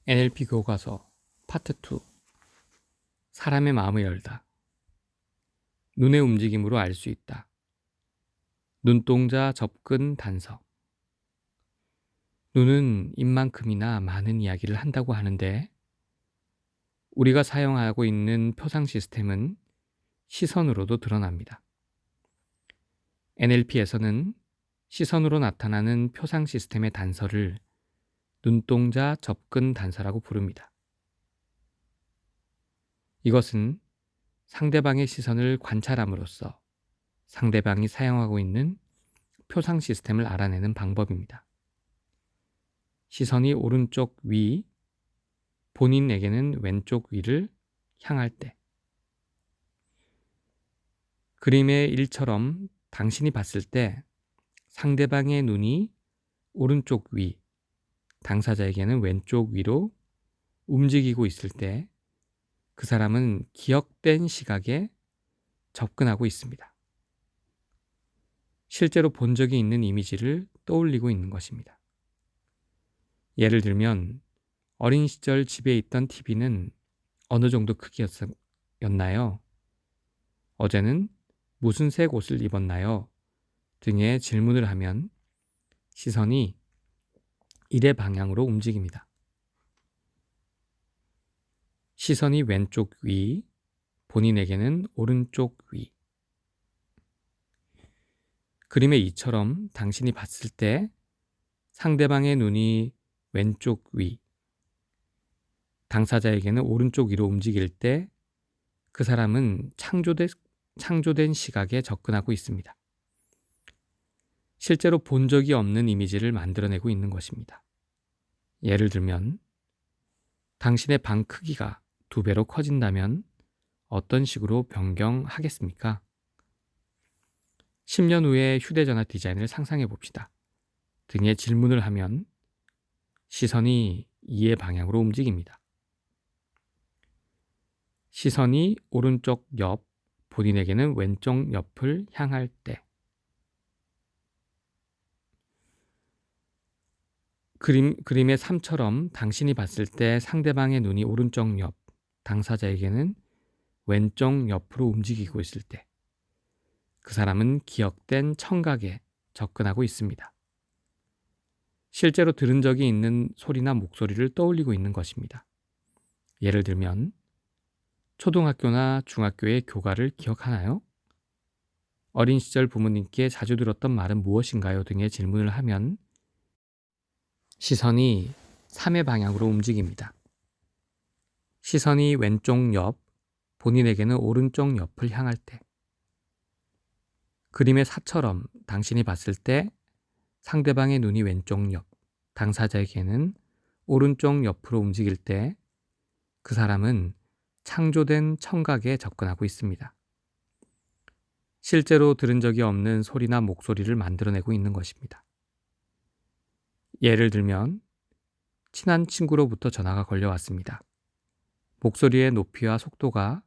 NLP 교과서 파트 2 사람의 마음을 열다. 눈의 움직임으로 알 수 있다. 눈동자 접근 단서. 눈은 입만큼이나 많은 이야기를 한다고 하는데 우리가 사용하고 있는 표상 시스템은 시선으로도 드러납니다. NLP에서는 시선으로 나타나는 표상 시스템의 단서를 눈동자 접근 단서라고 부릅니다. 이것은 상대방의 시선을 관찰함으로써 상대방이 사용하고 있는 표상 시스템을 알아내는 방법입니다. 시선이 오른쪽 위, 본인에게는 왼쪽 위를 향할 때, 그림의 일처럼 당신이 봤을 때 상대방의 눈이 오른쪽 위, 당사자에게는 왼쪽 위로 움직이고 있을 때 그 사람은 기억된 시각에 접근하고 있습니다. 실제로 본 적이 있는 이미지를 떠올리고 있는 것입니다. 예를 들면 어린 시절 집에 있던 TV는 어느 정도 크기였나요? 어제는 무슨 색 옷을 입었나요? 등의 질문을 하면 시선이 일의 방향으로 움직입니다. 시선이 왼쪽 위, 본인에게는 오른쪽 위. 그림의 이처럼 당신이 봤을 때 상대방의 눈이 왼쪽 위, 당사자에게는 오른쪽 위로 움직일 때 그 사람은 창조된 시각에 접근하고 있습니다. 실제로 본 적이 없는 이미지를 만들어내고 있는 것입니다. 예를 들면 당신의 방 크기가 2배로 커진다면 어떤 식으로 변경하겠습니까? 10년 후의 휴대전화 디자인을 상상해 봅시다. 등의 질문을 하면 시선이 이의 방향으로 움직입니다. 시선이 오른쪽 옆, 본인에게는 왼쪽 옆을 향할 때 그림의 3처럼 당신이 봤을 때 상대방의 눈이 오른쪽 옆, 당사자에게는 왼쪽 옆으로 움직이고 있을 때 그 사람은 기억된 청각에 접근하고 있습니다. 실제로 들은 적이 있는 소리나 목소리를 떠올리고 있는 것입니다. 예를 들면 초등학교나 중학교의 교과를 기억하나요? 어린 시절 부모님께 자주 들었던 말은 무엇인가요? 등의 질문을 하면 시선이 3의 방향으로 움직입니다. 시선이 왼쪽 옆, 본인에게는 오른쪽 옆을 향할 때 그림의 4처럼 당신이 봤을 때 상대방의 눈이 왼쪽 옆, 당사자에게는 오른쪽 옆으로 움직일 때 그 사람은 창조된 청각에 접근하고 있습니다. 실제로 들은 적이 없는 소리나 목소리를 만들어내고 있는 것입니다. 예를 들면 친한 친구로부터 전화가 걸려왔습니다. 목소리의 높이와 속도가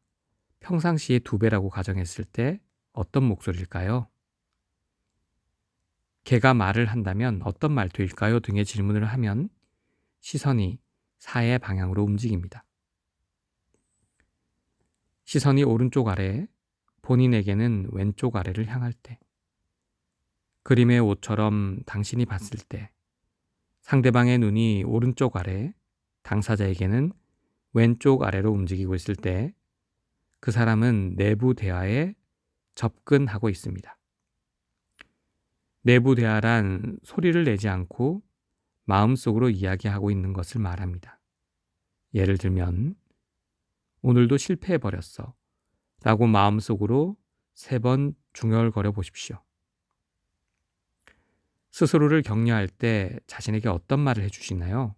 평상시의 2배라고 가정했을 때 어떤 목소리일까요? 걔가 말을 한다면 어떤 말투일까요? 등의 질문을 하면 시선이 4의 방향으로 움직입니다. 시선이 오른쪽 아래, 본인에게는 왼쪽 아래를 향할 때 그림의 5처럼 당신이 봤을 때 상대방의 눈이 오른쪽 아래, 당사자에게는 왼쪽 아래로 움직이고 있을 때 그 사람은 내부 대화에 접근하고 있습니다. 내부 대화란 소리를 내지 않고 마음속으로 이야기하고 있는 것을 말합니다. 예를 들면 오늘도 실패해버렸어 라고 마음속으로 3번 중얼거려 보십시오. 스스로를 격려할 때 자신에게 어떤 말을 해주시나요?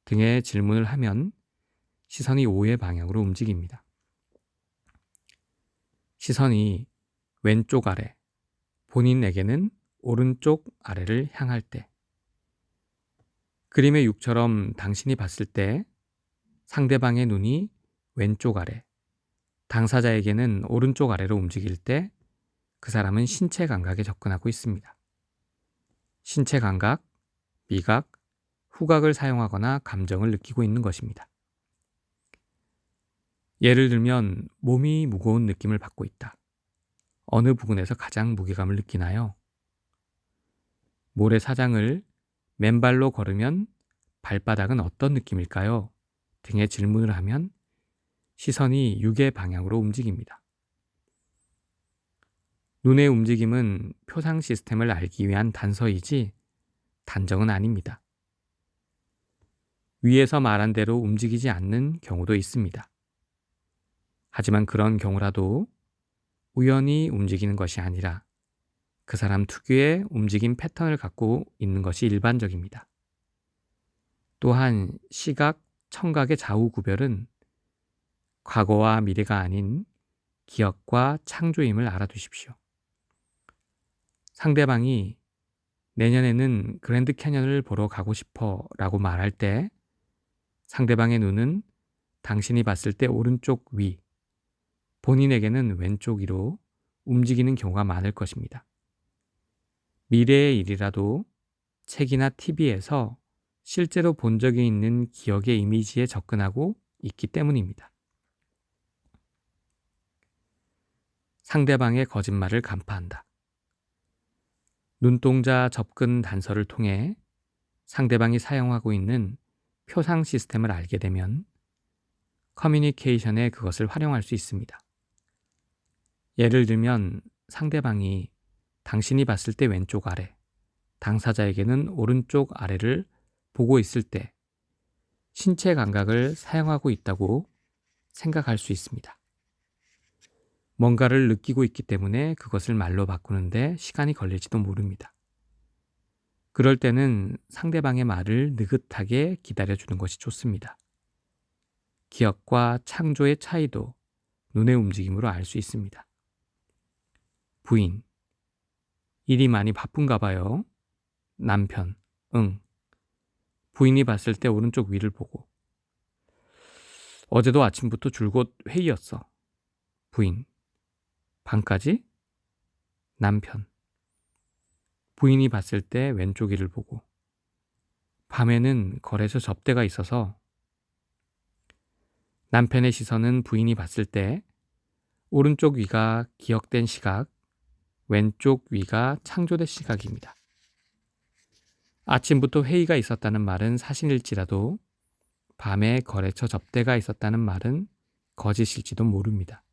등의 질문을 하면 시선이 5의 방향으로 움직입니다. 시선이 왼쪽 아래, 본인에게는 오른쪽 아래를 향할 때 그림의 6처럼 당신이 봤을 때 상대방의 눈이 왼쪽 아래, 당사자에게는 오른쪽 아래로 움직일 때 그 사람은 신체 감각에 접근하고 있습니다. 신체 감각, 미각, 후각을 사용하거나 감정을 느끼고 있는 것입니다. 예를 들면 몸이 무거운 느낌을 받고 있다. 어느 부분에서 가장 무게감을 느끼나요? 모래사장을 맨발로 걸으면 발바닥은 어떤 느낌일까요? 등의 질문을 하면 시선이 육의 방향으로 움직입니다. 눈의 움직임은 표상 시스템을 알기 위한 단서이지 단정은 아닙니다. 위에서 말한 대로 움직이지 않는 경우도 있습니다. 하지만 그런 경우라도 우연히 움직이는 것이 아니라 그 사람 특유의 움직임 패턴을 갖고 있는 것이 일반적입니다. 또한 시각, 청각의 좌우 구별은 과거와 미래가 아닌 기억과 창조임을 알아두십시오. 상대방이 내년에는 그랜드 캐년을 보러 가고 싶어 라고 말할 때 상대방의 눈은 당신이 봤을 때 오른쪽 위, 본인에게는 왼쪽 위로 움직이는 경우가 많을 것입니다. 미래의 일이라도 책이나 TV에서 실제로 본 적이 있는 기억의 이미지에 접근하고 있기 때문입니다. 상대방의 거짓말을 간파한다. 눈동자 접근 단서를 통해 상대방이 사용하고 있는 표상 시스템을 알게 되면 커뮤니케이션에 그것을 활용할 수 있습니다. 예를 들면 상대방이 당신이 봤을 때 왼쪽 아래, 당사자에게는 오른쪽 아래를 보고 있을 때 신체 감각을 사용하고 있다고 생각할 수 있습니다. 뭔가를 느끼고 있기 때문에 그것을 말로 바꾸는데 시간이 걸릴지도 모릅니다. 그럴 때는 상대방의 말을 느긋하게 기다려주는 것이 좋습니다. 기억과 창조의 차이도 눈의 움직임으로 알 수 있습니다. 부인, 일이 많이 바쁜가 봐요. 남편, 응. 부인이 봤을 때 오른쪽 위를 보고. 어제도 아침부터 줄곧 회의였어. 부인, 밤까지? 남편, 부인이 봤을 때 왼쪽 위를 보고. 밤에는 거래소 접대가 있어서. 남편의 시선은 부인이 봤을 때 오른쪽 위가 기억된 시각, 왼쪽 위가 창조된 시각입니다. 아침부터 회의가 있었다는 말은 사실일지라도 밤에 거래처 접대가 있었다는 말은 거짓일지도 모릅니다.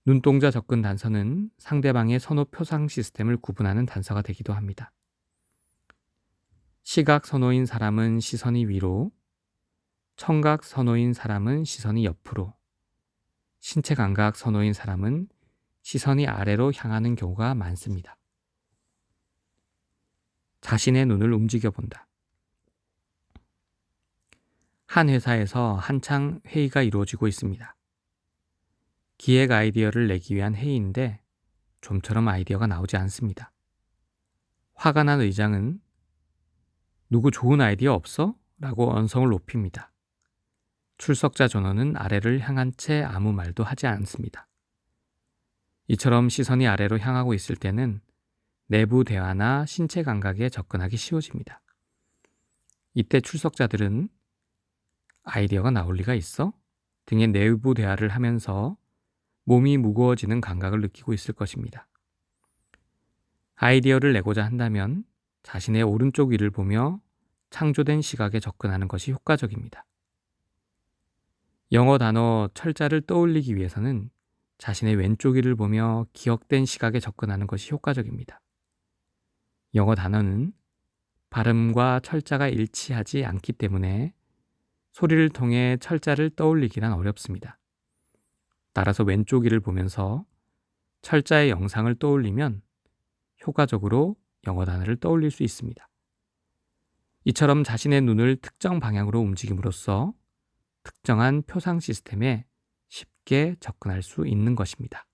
눈동자 접근 단서는 상대방의 선호 표상 시스템을 구분하는 단서가 되기도 합니다. 시각 선호인 사람은 시선이 위로, 청각 선호인 사람은 시선이 옆으로, 신체 감각 선호인 사람은 시선이 아래로 향하는 경우가 많습니다. 자신의 눈을 움직여 본다. 한 회사에서 한창 회의가 이루어지고 있습니다. 기획 아이디어를 내기 위한 회의인데 좀처럼 아이디어가 나오지 않습니다. 화가 난 의장은 누구 좋은 아이디어 없어? 라고 언성을 높입니다. 출석자 전원은 아래를 향한 채 아무 말도 하지 않습니다. 이처럼 시선이 아래로 향하고 있을 때는 내부 대화나 신체 감각에 접근하기 쉬워집니다. 이때 출석자들은 아이디어가 나올 리가 있어? 등의 내부 대화를 하면서 몸이 무거워지는 감각을 느끼고 있을 것입니다. 아이디어를 내고자 한다면 자신의 오른쪽 위를 보며 창조된 시각에 접근하는 것이 효과적입니다. 영어 단어 철자를 떠올리기 위해서는 자신의 왼쪽 위를 보며 기억된 시각에 접근하는 것이 효과적입니다. 영어 단어는 발음과 철자가 일치하지 않기 때문에 소리를 통해 철자를 떠올리기란 어렵습니다. 따라서 왼쪽 위를 보면서 철자의 영상을 떠올리면 효과적으로 영어 단어를 떠올릴 수 있습니다. 이처럼 자신의 눈을 특정 방향으로 움직임으로써 특정한 표상 시스템에 쉽게 접근할 수 있는 것입니다.